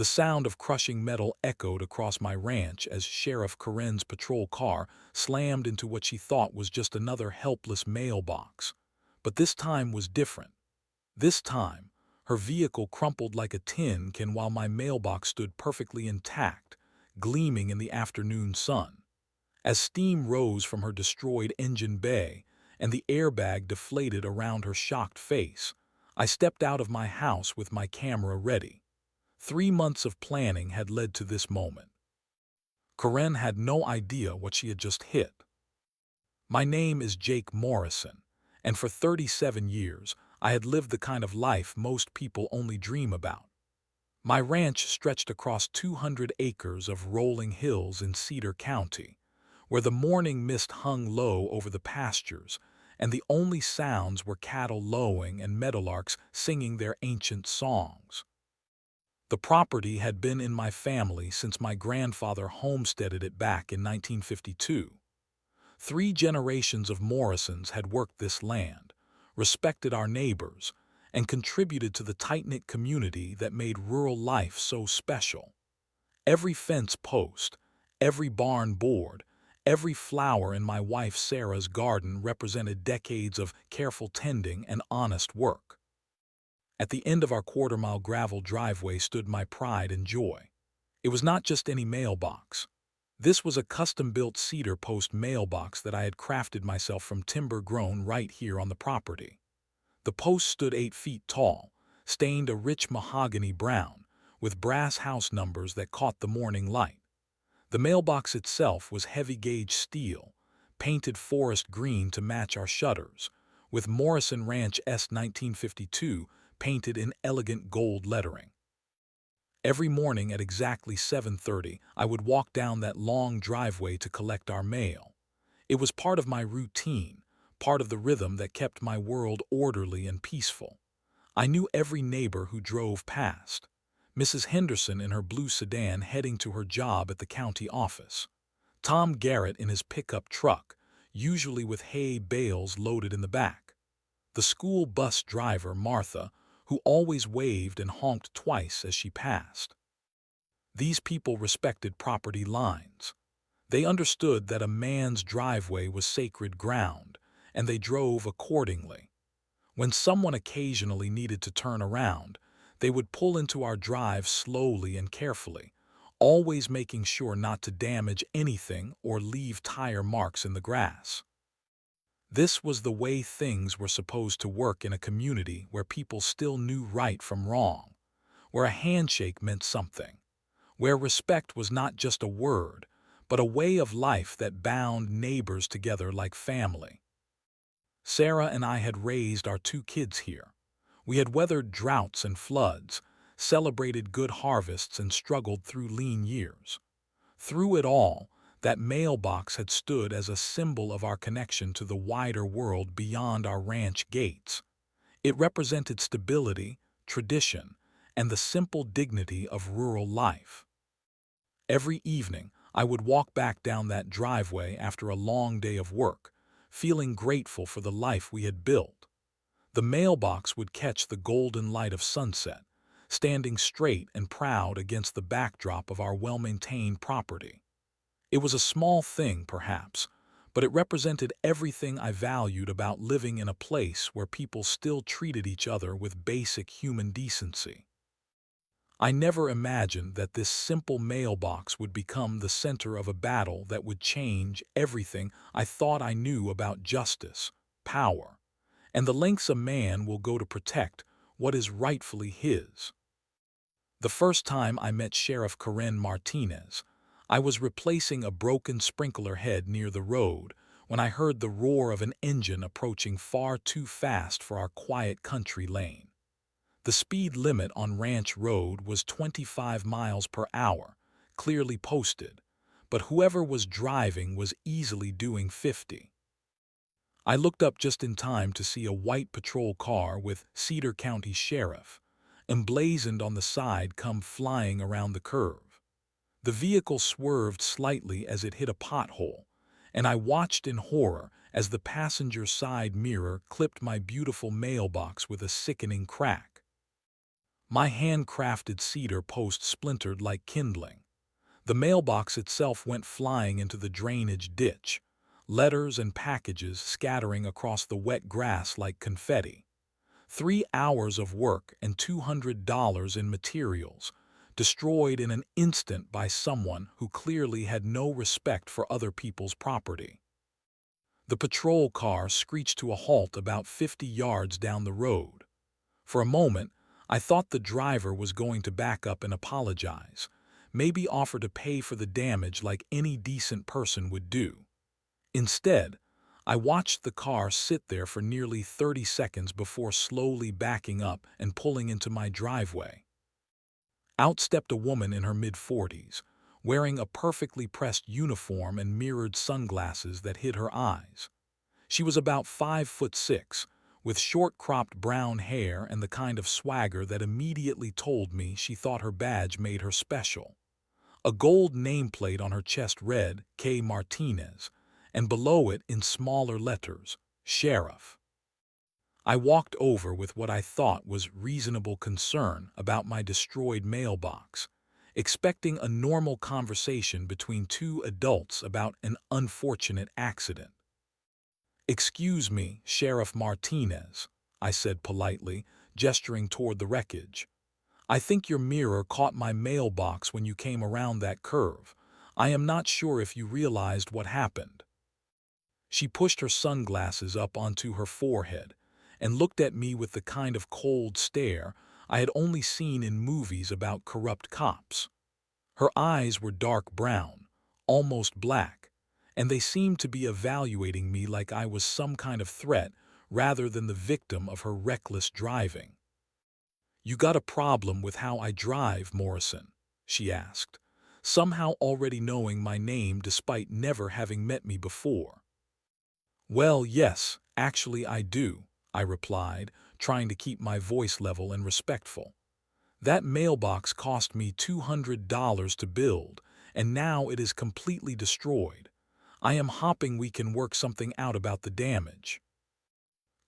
The sound of crushing metal echoed across my ranch as Sheriff Karen's patrol car slammed into what she thought was just another helpless mailbox. But this time was different. This time, her vehicle crumpled like a tin can while my mailbox stood perfectly intact, gleaming in the afternoon sun. As steam rose from her destroyed engine bay and the airbag deflated around her shocked face, I stepped out of my house with my camera ready. 3 months of planning had led to this moment. Karen had no idea what she had just hit. My name is Jake Morrison, and for 37 years, I had lived the kind of life most people only dream about. My ranch stretched across 200 acres of rolling hills in Cedar County, where the morning mist hung low over the pastures, and the only sounds were cattle lowing and meadowlarks singing their ancient songs. The property had been in my family since my grandfather homesteaded it back in 1952. 3 generations of Morrisons had worked this land, respected our neighbors, and contributed to the tight-knit community that made rural life so special. Every fence post, every barn board, every flower in my wife Sarah's garden represented decades of careful tending and honest work. At the end of our quarter-mile gravel driveway stood my pride and joy. It was not just any mailbox. This was a custom-built cedar post mailbox that I had crafted myself from timber grown right here on the property. The post stood 8 feet tall, stained a rich mahogany brown, with brass house numbers that caught the morning light. The mailbox itself was heavy-gauge steel, painted forest green to match our shutters, with Morrison Ranch S 1952 painted in elegant gold lettering. Every morning at exactly 7:30, I would walk down that long driveway to collect our mail. It was part of my routine, part of the rhythm that kept my world orderly and peaceful. I knew every neighbor who drove past. Mrs. Henderson in her blue sedan heading to her job at the county office. Tom Garrett in his pickup truck, usually with hay bales loaded in the back. The school bus driver, Martha, who always waved and honked twice as she passed. These people respected property lines. They understood that a man's driveway was sacred ground, and they drove accordingly. When someone occasionally needed to turn around, they would pull into our drive slowly and carefully, always making sure not to damage anything or leave tire marks in the grass. This was the way things were supposed to work in a community where people still knew right from wrong, where a handshake meant something, where respect was not just a word, but a way of life that bound neighbors together like family. Sarah and I had raised our 2 kids here. We had weathered droughts and floods, celebrated good harvests, and struggled through lean years. Through it all, that mailbox had stood as a symbol of our connection to the wider world beyond our ranch gates. It represented stability, tradition, and the simple dignity of rural life. Every evening, I would walk back down that driveway after a long day of work, feeling grateful for the life we had built. The mailbox would catch the golden light of sunset, standing straight and proud against the backdrop of our well-maintained property. It was a small thing, perhaps, but it represented everything I valued about living in a place where people still treated each other with basic human decency. I never imagined that this simple mailbox would become the center of a battle that would change everything I thought I knew about justice, power, and the lengths a man will go to protect what is rightfully his. The first time I met Sheriff Karen Martinez, I was replacing a broken sprinkler head near the road when I heard the roar of an engine approaching far too fast for our quiet country lane. The speed limit on Ranch Road was 25 miles per hour, clearly posted, but whoever was driving was easily doing 50. I looked up just in time to see a white patrol car with Cedar County Sheriff, emblazoned on the side, come flying around the curve. The vehicle swerved slightly as it hit a pothole, and I watched in horror as the passenger side mirror clipped my beautiful mailbox with a sickening crack. My handcrafted cedar post splintered like kindling. The mailbox itself went flying into the drainage ditch, letters and packages scattering across the wet grass like confetti. 3 hours of work and $200 in materials, destroyed in an instant by someone who clearly had no respect for other people's property. The patrol car screeched to a halt about 50 yards down the road. For a moment, I thought the driver was going to back up and apologize, maybe offer to pay for the damage like any decent person would do. Instead, I watched the car sit there for nearly 30 seconds before slowly backing up and pulling into my driveway. Out stepped a woman in her mid-40s, wearing a perfectly pressed uniform and mirrored sunglasses that hid her eyes. She was about 5'6", with short-cropped brown hair and the kind of swagger that immediately told me she thought her badge made her special. A gold nameplate on her chest read K. Martinez, and below it in smaller letters, Sheriff. I walked over with what I thought was reasonable concern about my destroyed mailbox, expecting a normal conversation between two adults about an unfortunate accident. "Excuse me, Sheriff Martinez," I said politely, gesturing toward the wreckage. "I think your mirror caught my mailbox when you came around that curve. I am not sure if you realized what happened." She pushed her sunglasses up onto her forehead and looked at me with the kind of cold stare I had only seen in movies about corrupt cops. Her eyes were dark brown, almost black, and they seemed to be evaluating me like I was some kind of threat rather than the victim of her reckless driving. "You got a problem with how I drive, Morrison?" she asked, somehow already knowing my name despite never having met me before. "Well, yes, actually I do," I replied, trying to keep my voice level and respectful. "That mailbox cost me $200 to build, and now it is completely destroyed. I am hoping we can work something out about the damage."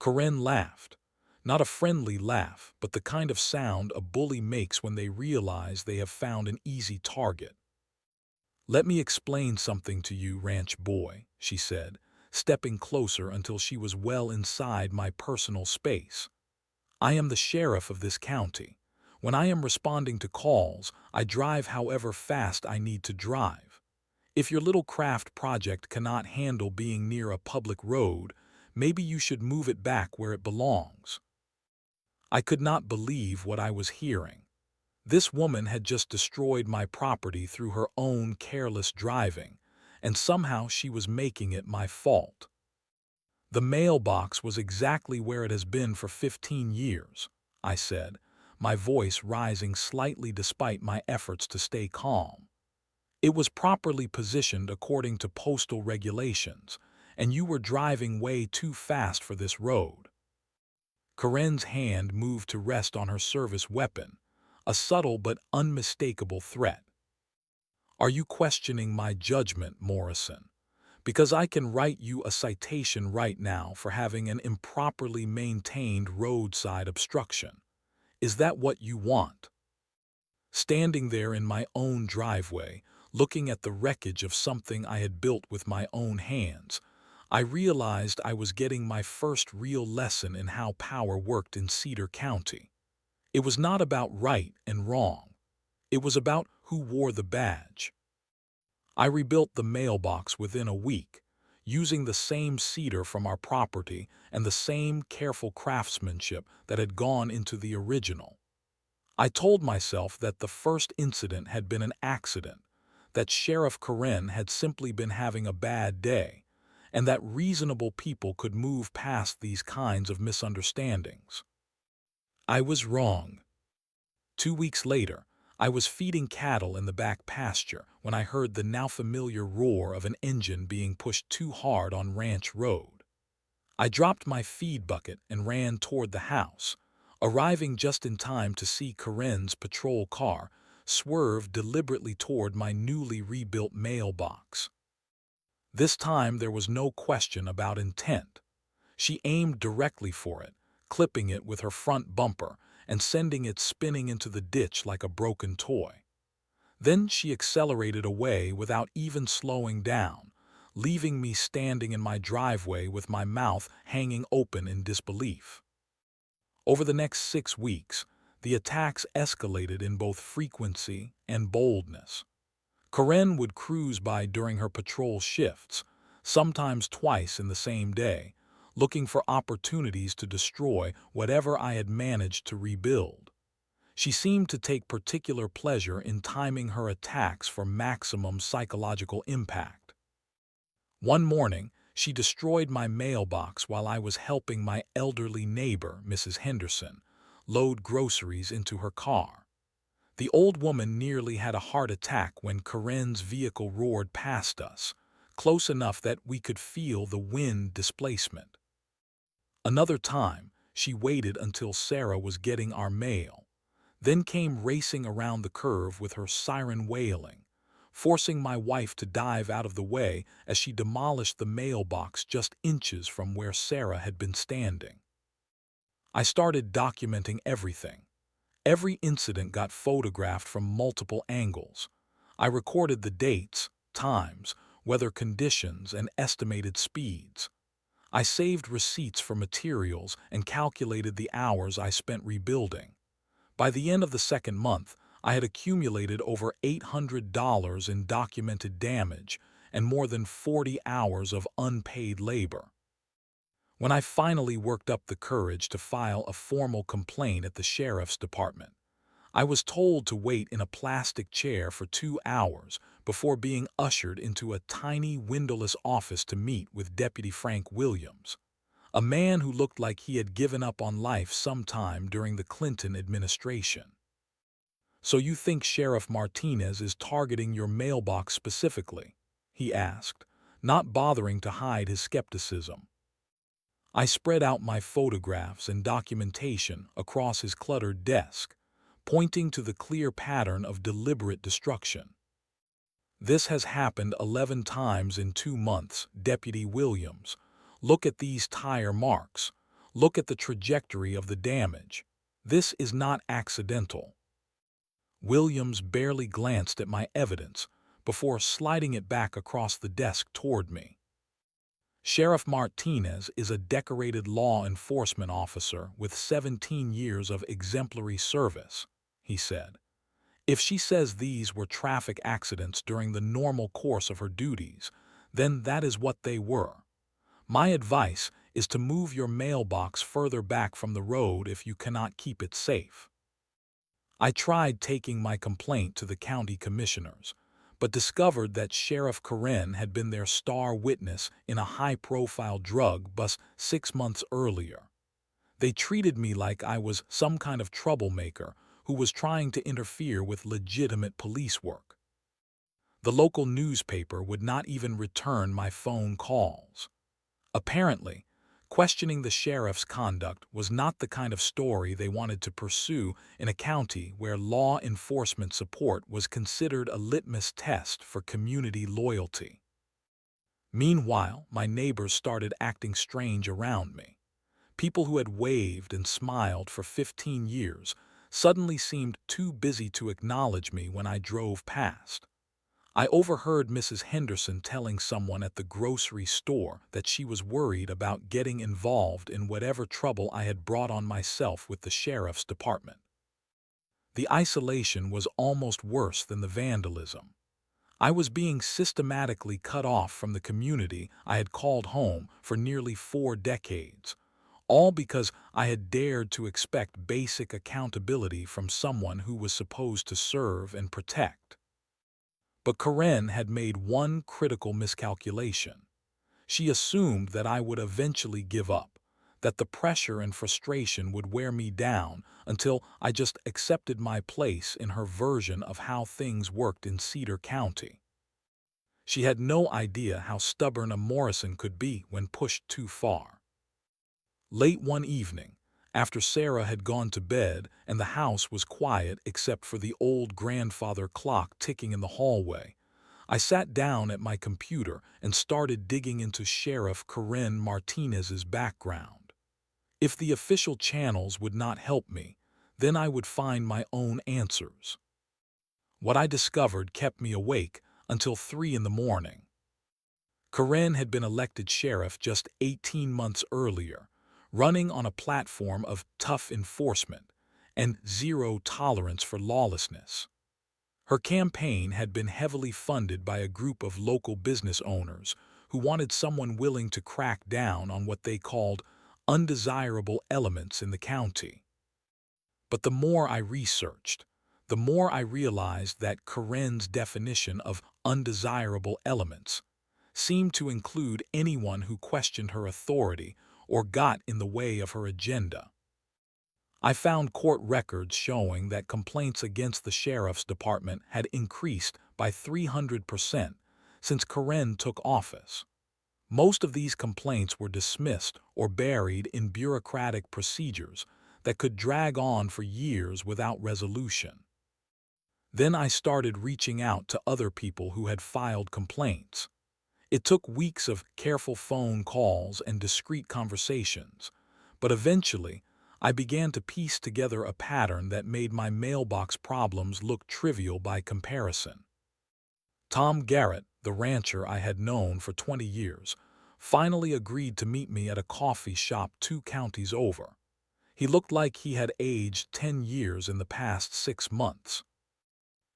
Karen laughed. Not a friendly laugh, but the kind of sound a bully makes when they realize they have found an easy target. "Let me explain something to you, ranch boy," she said, stepping closer until she was well inside my personal space. "I am the sheriff of this county. When I am responding to calls, I drive however fast I need to drive. If your little craft project cannot handle being near a public road, maybe you should move it back where it belongs." I could not believe what I was hearing. This woman had just destroyed my property through her own careless driving, and somehow she was making it my fault. "The mailbox was exactly where it has been for 15 years, I said, my voice rising slightly despite my efforts to stay calm. "It was properly positioned according to postal regulations, and you were driving way too fast for this road." Karen's hand moved to rest on her service weapon, a subtle but unmistakable threat. "Are you questioning my judgment, Morrison? Because I can write you a citation right now for having an improperly maintained roadside obstruction. Is that what you want?" Standing there in my own driveway, looking at the wreckage of something I had built with my own hands, I realized I was getting my first real lesson in how power worked in Cedar County. It was not about right and wrong. It was about who wore the badge. I rebuilt the mailbox within a week, using the same cedar from our property and the same careful craftsmanship that had gone into the original. I told myself that the first incident had been an accident, that Sheriff Karen had simply been having a bad day, and that reasonable people could move past these kinds of misunderstandings. I was wrong. 2 weeks later, I was feeding cattle in the back pasture when I heard the now familiar roar of an engine being pushed too hard on Ranch Road. I dropped my feed bucket and ran toward the house, arriving just in time to see Karen's patrol car swerve deliberately toward my newly rebuilt mailbox. This time there was no question about intent. She aimed directly for it, clipping it with her front bumper, and sending it spinning into the ditch like a broken toy. Then she accelerated away without even slowing down, leaving me standing in my driveway with my mouth hanging open in disbelief. Over the next 6 weeks, the attacks escalated in both frequency and boldness. Karen would cruise by during her patrol shifts, sometimes twice in the same day, looking for opportunities to destroy whatever I had managed to rebuild. She seemed to take particular pleasure in timing her attacks for maximum psychological impact. One morning, she destroyed my mailbox while I was helping my elderly neighbor, Mrs. Henderson, load groceries into her car. The old woman nearly had a heart attack when Karen's vehicle roared past us, close enough that we could feel the wind displacement. Another time, she waited until Sarah was getting our mail, then came racing around the curve with her siren wailing, forcing my wife to dive out of the way as she demolished the mailbox just inches from where Sarah had been standing. I started documenting everything. Every incident got photographed from multiple angles. I recorded the dates, times, weather conditions, and estimated speeds. I saved receipts for materials and calculated the hours I spent rebuilding. By the end of the second month, I had accumulated over $800 in documented damage and more than 40 hours of unpaid labor. When I finally worked up the courage to file a formal complaint at the sheriff's department, I was told to wait in a plastic chair for 2 hours before being ushered into a tiny windowless office to meet with Deputy Frank Williams, a man who looked like he had given up on life sometime during the Clinton administration. "So you think Sheriff Martinez is targeting your mailbox specifically?" he asked, not bothering to hide his skepticism. I spread out my photographs and documentation across his cluttered desk, pointing to the clear pattern of deliberate destruction. "This has happened 11 times in 2 months, Deputy Williams. Look at these tire marks. Look at the trajectory of the damage. This is not accidental." Williams barely glanced at my evidence before sliding it back across the desk toward me. "Sheriff Martinez is a decorated law enforcement officer with 17 years of exemplary service," he said. "If she says these were traffic accidents during the normal course of her duties, then that is what they were. My advice is to move your mailbox further back from the road if you cannot keep it safe." I tried taking my complaint to the county commissioners, but discovered that Sheriff Karen had been their star witness in a high-profile drug bust 6 months earlier. They treated me like I was some kind of troublemaker who was trying to interfere with legitimate police work. The local newspaper would not even return my phone calls. Apparently, questioning the sheriff's conduct was not the kind of story they wanted to pursue in a county where law enforcement support was considered a litmus test for community loyalty. Meanwhile, my neighbors started acting strange around me. People who had waved and smiled for 15 years suddenly seemed too busy to acknowledge me when I drove past. I overheard Mrs. Henderson telling someone at the grocery store that she was worried about getting involved in whatever trouble I had brought on myself with the sheriff's department. The isolation was almost worse than the vandalism. I was being systematically cut off from the community I had called home for nearly 4 decades, all because I had dared to expect basic accountability from someone who was supposed to serve and protect. But Karen had made one critical miscalculation. She assumed that I would eventually give up, that the pressure and frustration would wear me down until I just accepted my place in her version of how things worked in Cedar County. She had no idea how stubborn a Morrison could be when pushed too far. Late one evening, after Sarah had gone to bed and the house was quiet except for the old grandfather clock ticking in the hallway, I sat down at my computer and started digging into Sheriff Karen Martinez's background. If the official channels would not help me, Then I would find my own answers. What I discovered kept me awake until 3 in the morning. Karen had been elected sheriff just 18 months earlier, running on a platform of tough enforcement and zero tolerance for lawlessness. Her campaign had been heavily funded by a group of local business owners who wanted someone willing to crack down on what they called undesirable elements in the county. But the more I researched, the more I realized that Karen's definition of undesirable elements seemed to include anyone who questioned her authority or got in the way of her agenda. I found court records showing that complaints against the sheriff's department had increased by 300% since Karen took office. Most of these complaints were dismissed or buried in bureaucratic procedures that could drag on for years without resolution. Then I started reaching out to other people who had filed complaints. It took weeks of careful phone calls and discreet conversations, but eventually I began to piece together a pattern that made my mailbox problems look trivial by comparison. Tom Garrett, the rancher I had known for 20 years, finally agreed to meet me at a coffee shop 2 counties over. He looked like he had aged 10 years in the past 6 months.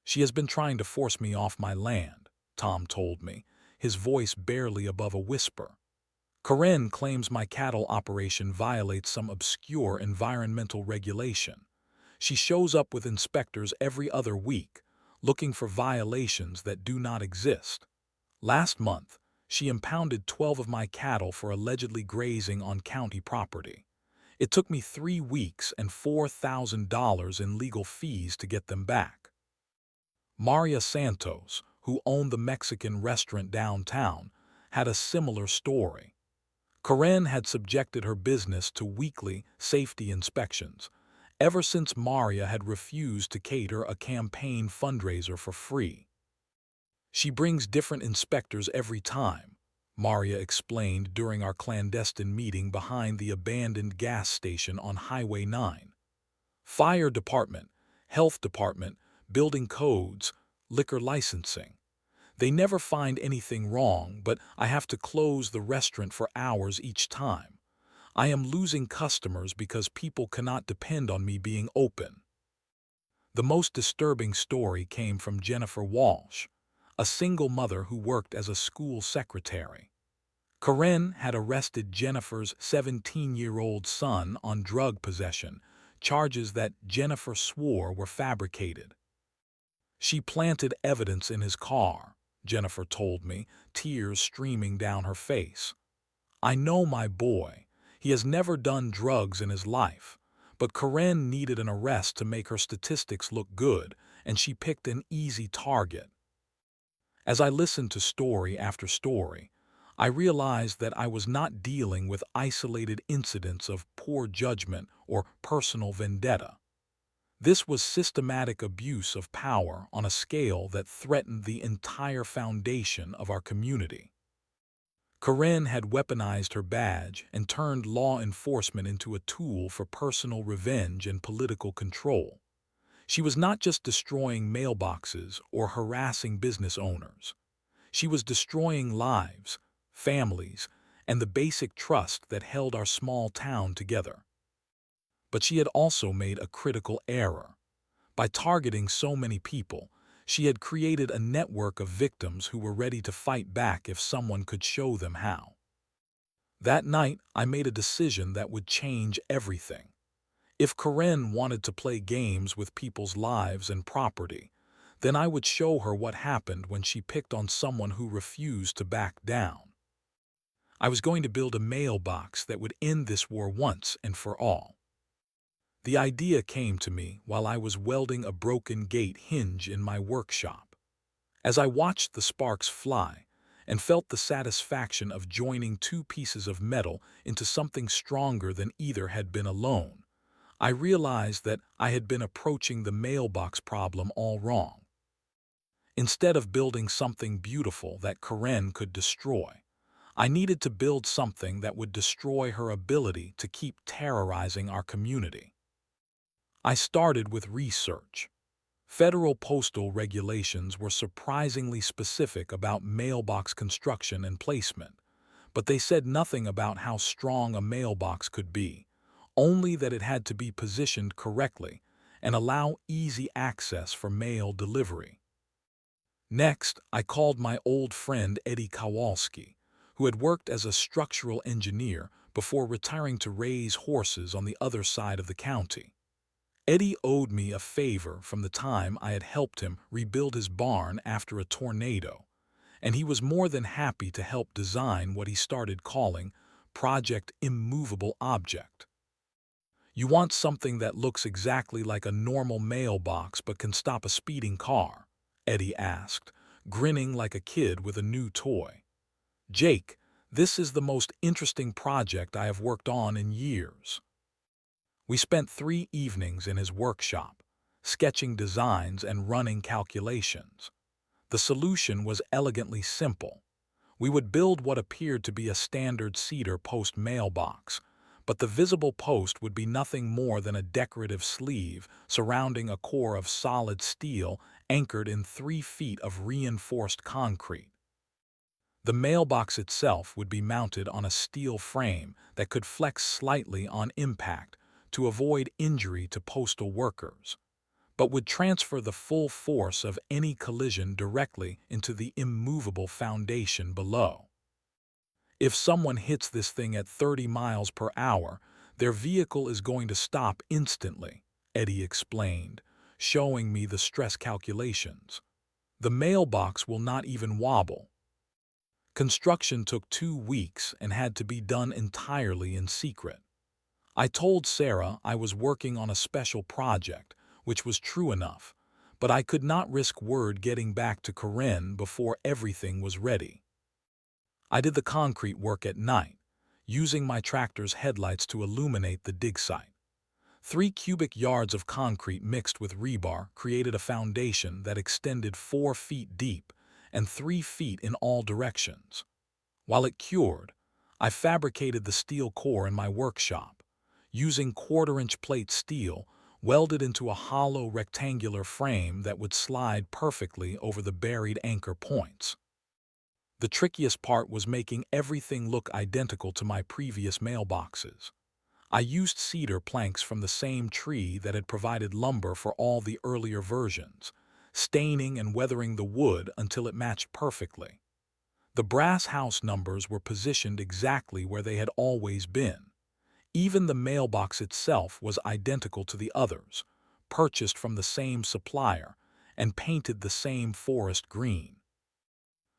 "She has been trying to force me off my land," Tom told me, his voice barely above a whisper. "Karen claims my cattle operation violates some obscure environmental regulation. She shows up with inspectors every other week, looking for violations that do not exist. Last month, she impounded 12 of my cattle for allegedly grazing on county property. It took me 3 weeks and $4,000 in legal fees to get them back." Maria Santos, who owned the Mexican restaurant downtown, had a similar story. Karen had subjected her business to weekly safety inspections ever since Maria had refused to cater a campaign fundraiser for free. "She brings different inspectors every time," Maria explained during our clandestine meeting behind the abandoned gas station on Highway 9. "Fire department, health department, building codes, liquor licensing. They never find anything wrong, but I have to close the restaurant for hours each time. I am losing customers because people cannot depend on me being open." The most disturbing story came from Jennifer Walsh, a single mother who worked as a school secretary. Karen had arrested Jennifer's 17-year-old son on drug possession, charges that Jennifer swore were fabricated. "She planted evidence in his car," Jennifer told me, tears streaming down her face. "I know my boy. He has never done drugs in his life. But Karen needed an arrest to make her statistics look good, and she picked an easy target." As I listened to story after story, I realized that I was not dealing with isolated incidents of poor judgment or personal vendetta. This was systematic abuse of power on a scale that threatened the entire foundation of our community. Karen had weaponized her badge and turned law enforcement into a tool for personal revenge and political control. She was not just destroying mailboxes or harassing business owners. She was destroying lives, families, and the basic trust that held our small town together. But she had also made a critical error. By targeting so many people, she had created a network of victims who were ready to fight back if someone could show them how. That night, I made a decision that would change everything. If Karen wanted to play games with people's lives and property, then I would show her what happened when she picked on someone who refused to back down. I was going to build a mailbox that would end this war once and for all. The idea came to me while I was welding a broken gate hinge in my workshop. As I watched the sparks fly and felt the satisfaction of joining 2 pieces of metal into something stronger than either had been alone, I realized that I had been approaching the mailbox problem all wrong. Instead of building something beautiful that Karen could destroy, I needed to build something that would destroy her ability to keep terrorizing our community. I started with research. Federal postal regulations were surprisingly specific about mailbox construction and placement, but they said nothing about how strong a mailbox could be, only that it had to be positioned correctly and allow easy access for mail delivery. Next, I called my old friend Eddie Kowalski, who had worked as a structural engineer before retiring to raise horses on the other side of the county. Eddie owed me a favor from the time I had helped him rebuild his barn after a tornado, and he was more than happy to help design what he started calling Project Immovable Object. "You want something that looks exactly like a normal mailbox but can stop a speeding car?" Eddie asked, grinning like a kid with a new toy. "Jake, this is the most interesting project I have worked on in years." We spent 3 evenings in his workshop, sketching designs and running calculations. The solution was elegantly simple. We would build what appeared to be a standard cedar post mailbox, but the visible post would be nothing more than a decorative sleeve surrounding a core of solid steel anchored in 3 feet of reinforced concrete. The mailbox itself would be mounted on a steel frame that could flex slightly on impact to avoid injury to postal workers, but would transfer the full force of any collision directly into the immovable foundation below. "If someone hits this thing at 30 miles per hour, their vehicle is going to stop instantly," Eddie explained, showing me the stress calculations. "The mailbox will not even wobble." Construction took 2 weeks and had to be done entirely in secret. I told Sarah I was working on a special project, which was true enough, but I could not risk word getting back to Karen before everything was ready. I did the concrete work at night, using my tractor's headlights to illuminate the dig site. 3 cubic yards of concrete mixed with rebar created a foundation that extended 4 feet deep and 3 feet in all directions. While it cured, I fabricated the steel core in my workshop, using quarter-inch plate steel welded into a hollow rectangular frame that would slide perfectly over the buried anchor points. The trickiest part was making everything look identical to my previous mailboxes. I used cedar planks from the same tree that had provided lumber for all the earlier versions, staining and weathering the wood until it matched perfectly. The brass house numbers were positioned exactly where they had always been. Even the mailbox itself was identical to the others, purchased from the same supplier, and painted the same forest green.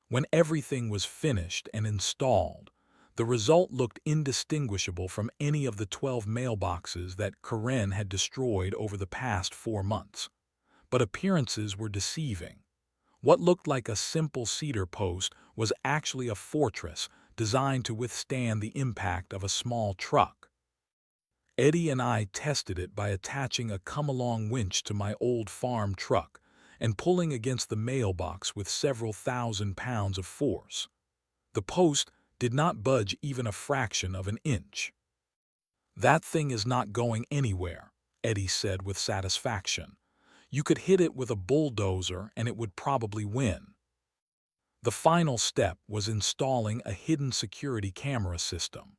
When everything was finished and installed, the result looked indistinguishable from any of the 12 mailboxes that Karen had destroyed over the past 4 months. But appearances were deceiving. What looked like a simple cedar post was actually a fortress designed to withstand the impact of a small truck. Eddie and I tested it by attaching a come-along winch to my old farm truck and pulling against the mailbox with several thousand pounds of force. The post did not budge even a fraction of an inch. "That thing is not going anywhere," Eddie said with satisfaction. "You could hit it with a bulldozer and it would probably win." The final step was installing a hidden security camera system.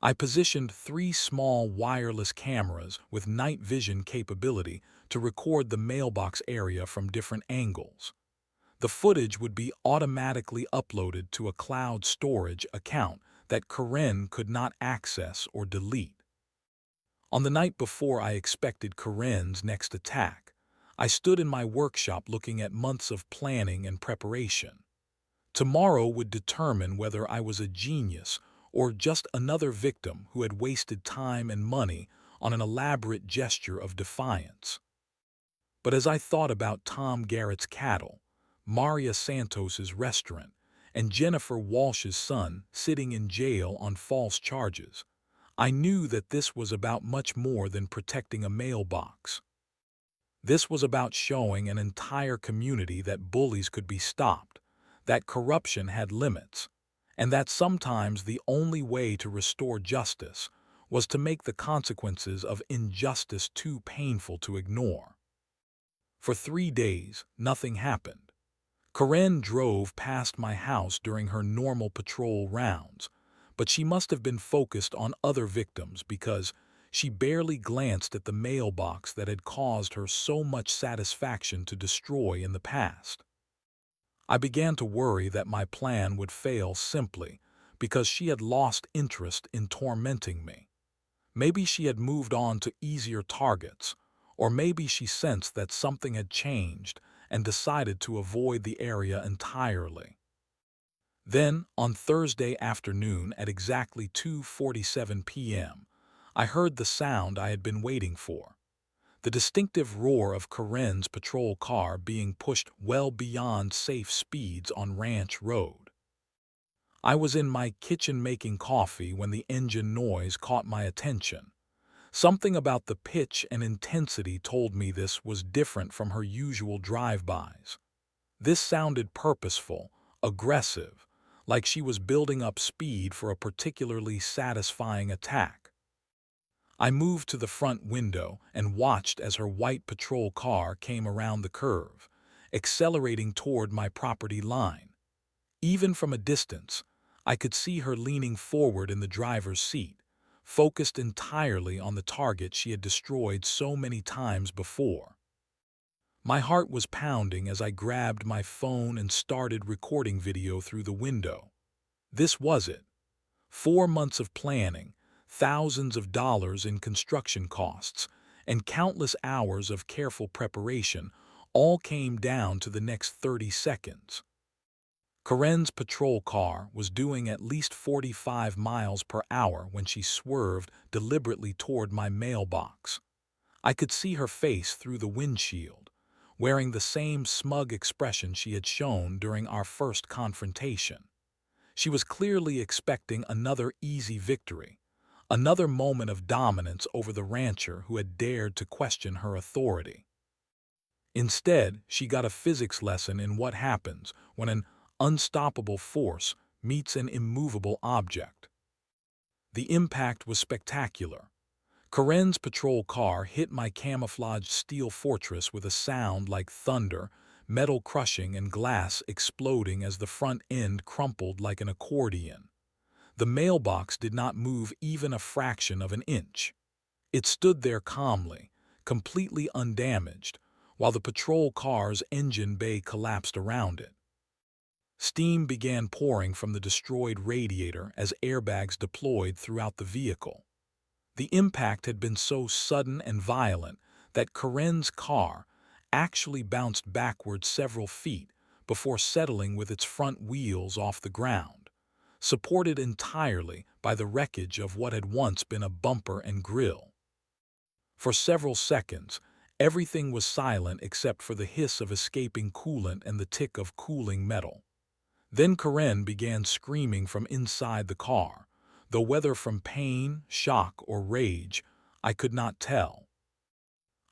I positioned 3 small wireless cameras with night vision capability to record the mailbox area from different angles. The footage would be automatically uploaded to a cloud storage account that Karen could not access or delete. On the night before I expected Karen's next attack, I stood in my workshop looking at months of planning and preparation. Tomorrow would determine whether I was a genius or just another victim who had wasted time and money on an elaborate gesture of defiance. But as I thought about Tom Garrett's cattle, Maria Santos's restaurant, and Jennifer Walsh's son sitting in jail on false charges, I knew that this was about much more than protecting a mailbox. This was about showing an entire community that bullies could be stopped, that corruption had limits, and that sometimes the only way to restore justice was to make the consequences of injustice too painful to ignore. For 3 days, nothing happened. Karen drove past my house during her normal patrol rounds, but she must have been focused on other victims because she barely glanced at the mailbox that had caused her so much satisfaction to destroy in the past. I began to worry that my plan would fail simply because she had lost interest in tormenting me. Maybe she had moved on to easier targets, or maybe she sensed that something had changed and decided to avoid the area entirely. Then, on Thursday afternoon at exactly 2:47 p.m., I heard the sound I had been waiting for. The distinctive roar of Karen's patrol car being pushed well beyond safe speeds on Ranch Road. I was in my kitchen making coffee when the engine noise caught my attention. Something about the pitch and intensity told me this was different from her usual drive-bys. This sounded purposeful, aggressive, like she was building up speed for a particularly satisfying attack. I moved to the front window and watched as her white patrol car came around the curve, accelerating toward my property line. Even from a distance, I could see her leaning forward in the driver's seat, focused entirely on the target she had destroyed so many times before. My heart was pounding as I grabbed my phone and started recording video through the window. This was it. 4 months of planning, thousands of dollars in construction costs, and countless hours of careful preparation all came down to the next 30 seconds. Karen's patrol car was doing at least 45 miles per hour when she swerved deliberately toward my mailbox. I could see her face through the windshield, wearing the same smug expression she had shown during our first confrontation. She was clearly expecting another easy victory, another moment of dominance over the rancher who had dared to question her authority. Instead, she got a physics lesson in what happens when an unstoppable force meets an immovable object. The impact was spectacular. Karen's patrol car hit my camouflaged steel fortress with a sound like thunder, metal crushing and glass exploding as the front end crumpled like an accordion. The mailbox did not move even a fraction of an inch. It stood there calmly, completely undamaged, while the patrol car's engine bay collapsed around it. Steam began pouring from the destroyed radiator as airbags deployed throughout the vehicle. The impact had been so sudden and violent that Karen's car actually bounced backward several feet before settling with its front wheels off the ground, supported entirely by the wreckage of what had once been a bumper and grille. For several seconds, everything was silent except for the hiss of escaping coolant and the tick of cooling metal. Then Karen began screaming from inside the car, though whether from pain, shock, or rage, I could not tell.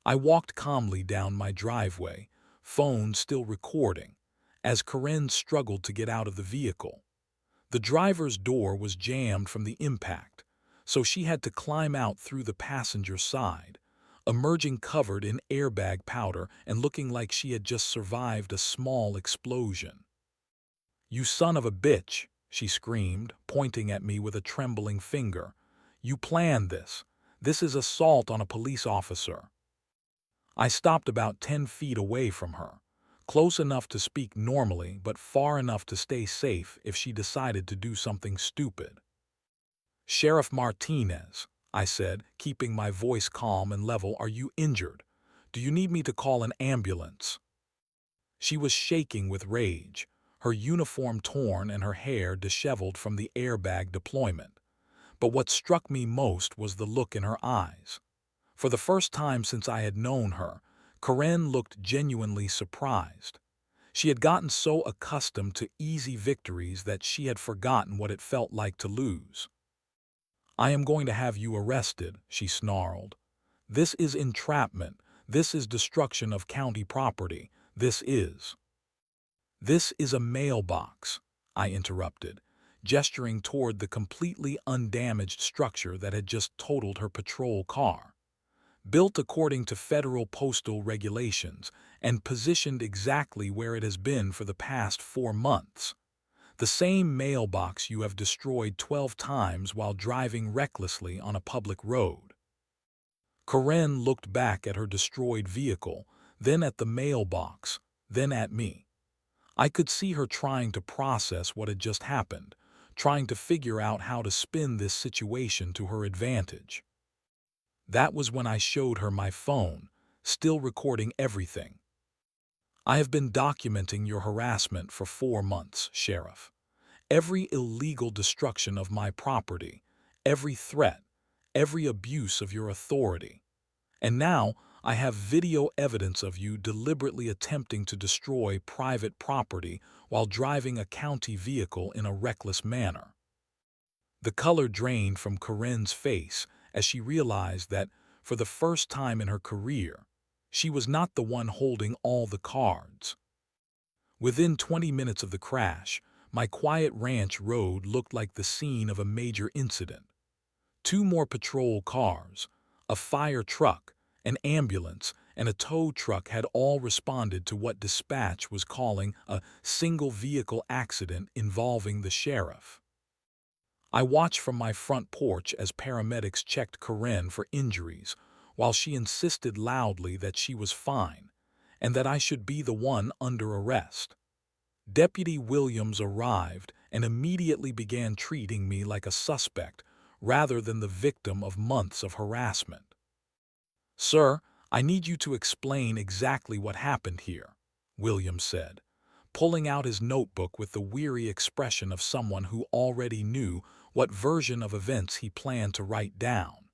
I walked calmly down my driveway, phone still recording, as Karen struggled to get out of the vehicle. The driver's door was jammed from the impact, so she had to climb out through the passenger side, emerging covered in airbag powder and looking like she had just survived a small explosion. "You son of a bitch," she screamed, pointing at me with a trembling finger. "You planned this. This is assault on a police officer." I stopped about 10 feet away from her, close enough to speak normally but far enough to stay safe if she decided to do something stupid. "Sheriff Martinez," I said, keeping my voice calm and level, "are you injured? Do you need me to call an ambulance?" She was shaking with rage, her uniform torn and her hair disheveled from the airbag deployment. But what struck me most was the look in her eyes. For the first time since I had known her, Karen looked genuinely surprised. She had gotten so accustomed to easy victories that she had forgotten what it felt like to lose. "I am going to have you arrested," she snarled. "This is entrapment. This is destruction of county property. This is—" "This is a mailbox," I interrupted. gesturing toward the completely undamaged structure that had just totaled her patrol car. Built according to federal postal regulations and positioned exactly where it has been for the past 4 months. The same mailbox you have destroyed 12 times while driving recklessly on a public road. Karen looked back at her destroyed vehicle, then at the mailbox, then at me. I could see her trying to process what had just happened, trying to figure out how to spin this situation to her advantage. That was when I showed her my phone, still recording everything. I have been documenting your harassment for 4 months, Sheriff. Every illegal destruction of my property, every threat, every abuse of your authority. And now I have video evidence of you deliberately attempting to destroy private property while driving a county vehicle in a reckless manner. The color drained from Karen's face as she realized that, for the first time in her career, she was not the one holding all the cards. Within 20 minutes of the crash, my quiet ranch road looked like the scene of a major incident. 2 more patrol cars, a fire truck, an ambulance, and a tow truck had all responded to what dispatch was calling a single-vehicle accident involving the sheriff. I watched from my front porch as paramedics checked Karen for injuries, while she insisted loudly that she was fine, and that I should be the one under arrest. Deputy Williams arrived and immediately began treating me like a suspect rather than the victim of months of harassment. "Sir, I need you to explain exactly what happened here," Williams said, pulling out his notebook with the weary expression of someone who already knew what version of events he planned to write down.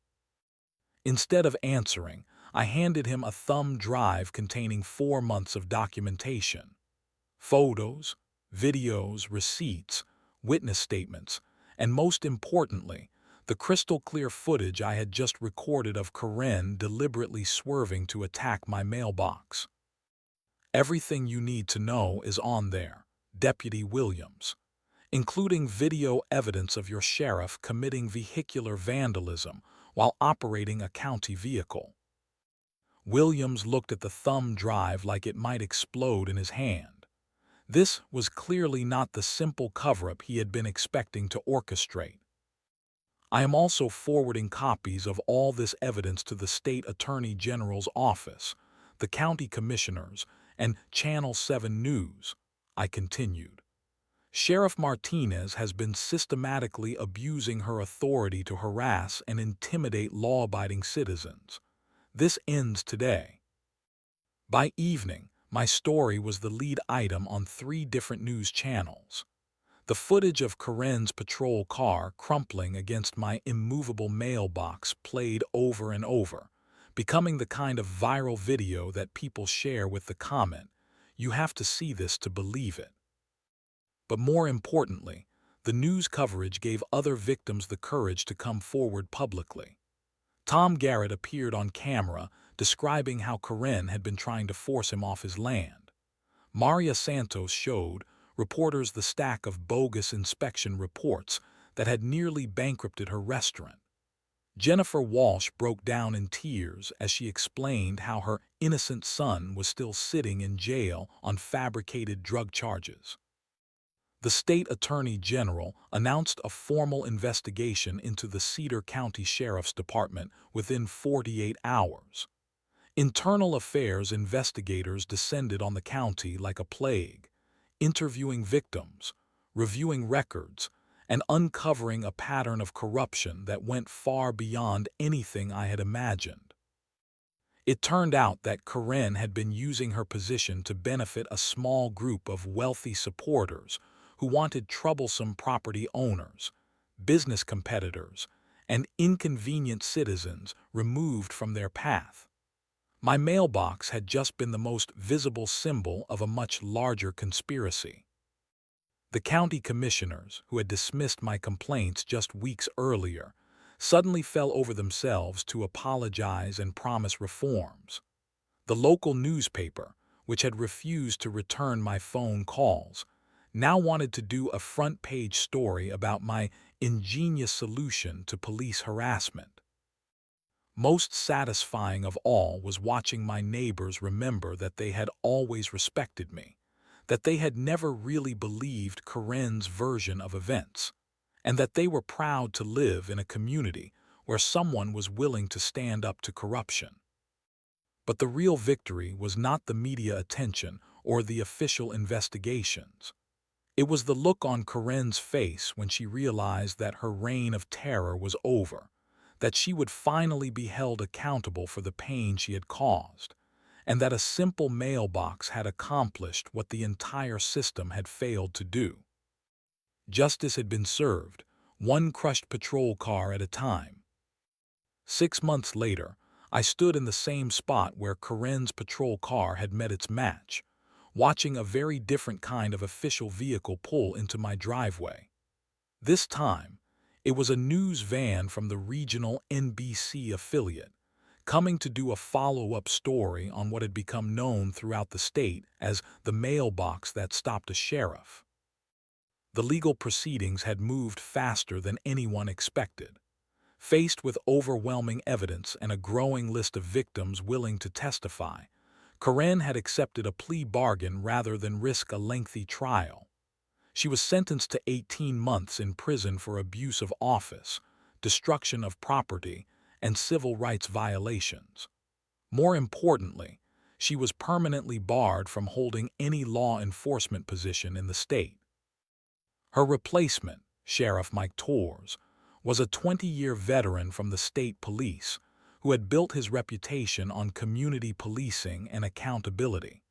Instead of answering, I handed him a thumb drive containing 4 months of documentation. Photos, videos, receipts, witness statements, and most importantly, the crystal-clear footage I had just recorded of Karen deliberately swerving to attack my mailbox. "Everything you need to know is on there, Deputy Williams, including video evidence of your sheriff committing vehicular vandalism while operating a county vehicle." Williams looked at the thumb drive like it might explode in his hand. This was clearly not the simple cover-up he had been expecting to orchestrate. "I am also forwarding copies of all this evidence to the State Attorney General's office, the county commissioners, and Channel 7 News," I continued. "Sheriff Martinez has been systematically abusing her authority to harass and intimidate law-abiding citizens. This ends today." By evening, my story was the lead item on 3 different news channels. The footage of Karen's patrol car crumpling against my immovable mailbox played over and over, becoming the kind of viral video that people share with the comment, "You have to see this to believe it." But more importantly, the news coverage gave other victims the courage to come forward publicly. Tom Garrett appeared on camera describing how Karen had been trying to force him off his land. Maria Santos showed reporters the stack of bogus inspection reports that had nearly bankrupted her restaurant. Jennifer Walsh broke down in tears as she explained how her innocent son was still sitting in jail on fabricated drug charges. The state attorney general announced a formal investigation into the Cedar County Sheriff's Department within 48 hours. Internal affairs investigators descended on the county like a plague, interviewing victims, reviewing records, and uncovering a pattern of corruption that went far beyond anything I had imagined. It turned out that Karen had been using her position to benefit a small group of wealthy supporters who wanted troublesome property owners, business competitors, and inconvenient citizens removed from their path. My mailbox had just been the most visible symbol of a much larger conspiracy. The county commissioners, who had dismissed my complaints just weeks earlier, suddenly fell over themselves to apologize and promise reforms. The local newspaper, which had refused to return my phone calls, now wanted to do a front-page story about my ingenious solution to police harassment. Most satisfying of all was watching my neighbors remember that they had always respected me, that they had never really believed Karen's version of events, and that they were proud to live in a community where someone was willing to stand up to corruption. But the real victory was not the media attention or the official investigations. It was the look on Karen's face when she realized that her reign of terror was over, that she would finally be held accountable for the pain she had caused, and that a simple mailbox had accomplished what the entire system had failed to do. Justice had been served, one crushed patrol car at a time. 6 months later, I stood in the same spot where Karen's patrol car had met its match, watching a very different kind of official vehicle pull into my driveway. This time, it was a news van from the regional NBC affiliate, coming to do a follow-up story on what had become known throughout the state as the mailbox that stopped a sheriff. The legal proceedings had moved faster than anyone expected. Faced with overwhelming evidence and a growing list of victims willing to testify, Karen had accepted a plea bargain rather than risk a lengthy trial. She was sentenced to 18 months in prison for abuse of office, destruction of property, and civil rights violations. More importantly, she was permanently barred from holding any law enforcement position in the state. Her replacement, Sheriff Mike Torres, was a 20-year veteran from the state police who had built his reputation on community policing and accountability.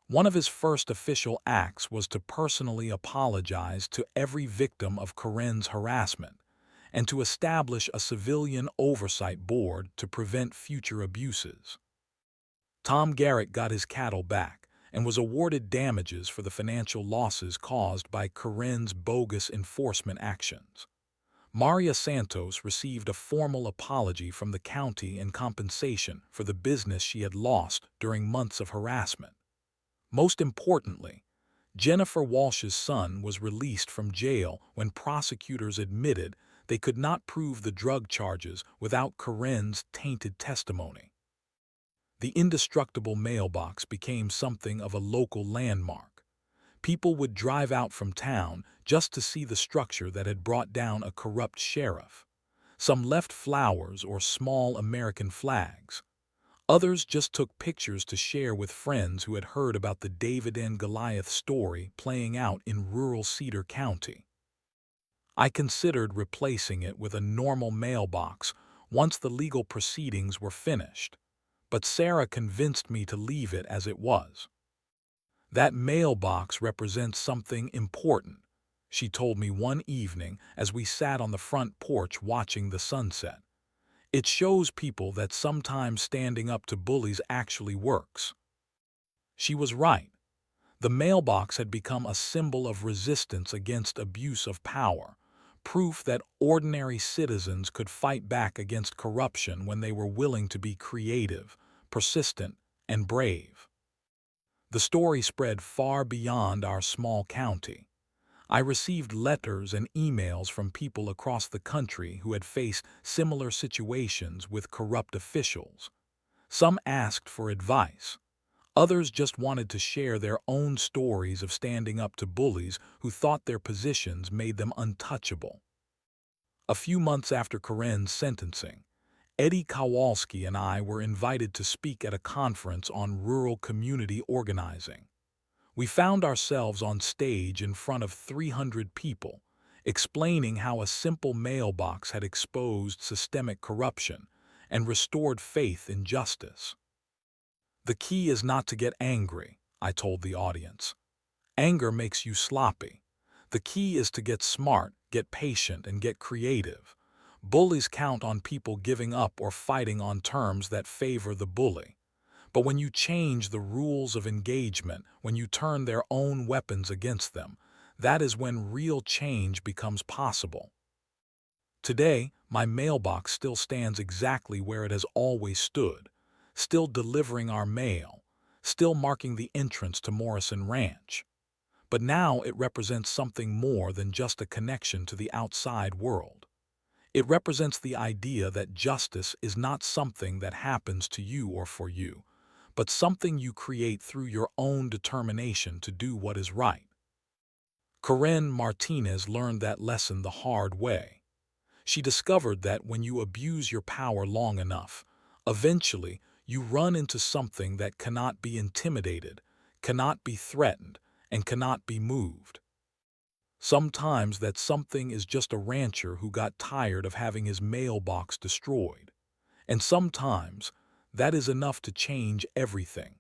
One of his first official acts was to personally apologize to every victim of Karen's harassment and to establish a civilian oversight board to prevent future abuses. Tom Garrett got his cattle back and was awarded damages for the financial losses caused by Karen's bogus enforcement actions. Maria Santos received a formal apology from the county in compensation for the business she had lost during months of harassment. Most importantly, Jennifer Walsh's son was released from jail when prosecutors admitted they could not prove the drug charges without Karen's tainted testimony. The indestructible mailbox became something of a local landmark. People would drive out from town just to see the structure that had brought down a corrupt sheriff. Some left flowers or small American flags. Others just took pictures to share with friends who had heard about the David and Goliath story playing out in rural Cedar County. I considered replacing it with a normal mailbox once the legal proceedings were finished, but Sarah convinced me to leave it as it was. "That mailbox represents something important," she told me one evening as we sat on the front porch watching the sunset. "It shows people that sometimes standing up to bullies actually works." She was right. The mailbox had become a symbol of resistance against abuse of power, proof that ordinary citizens could fight back against corruption when they were willing to be creative, persistent, and brave. The story spread far beyond our small county. I received letters and emails from people across the country who had faced similar situations with corrupt officials. Some asked for advice. Others just wanted to share their own stories of standing up to bullies who thought their positions made them untouchable. A few months after Karen's sentencing, Eddie Kowalski and I were invited to speak at a conference on rural community organizing. We found ourselves on stage in front of 300 people, explaining how a simple mailbox had exposed systemic corruption and restored faith in justice. "The key is not to get angry," I told the audience. "Anger makes you sloppy. The key is to get smart, get patient, and get creative. Bullies count on people giving up or fighting on terms that favor the bully. But when you change the rules of engagement, when you turn their own weapons against them, that is when real change becomes possible." Today, my mailbox still stands exactly where it has always stood, still delivering our mail, still marking the entrance to Morrison Ranch. but now it represents something more than just a connection to the outside world. It represents the idea that justice is not something that happens to you or for you, but something you create through your own determination to do what is right. Karen Martinez learned that lesson the hard way. She discovered that when you abuse your power long enough, eventually you run into something that cannot be intimidated, cannot be threatened, and cannot be moved. Sometimes that something is just a rancher who got tired of having his mailbox destroyed. And sometimes that is enough to change everything.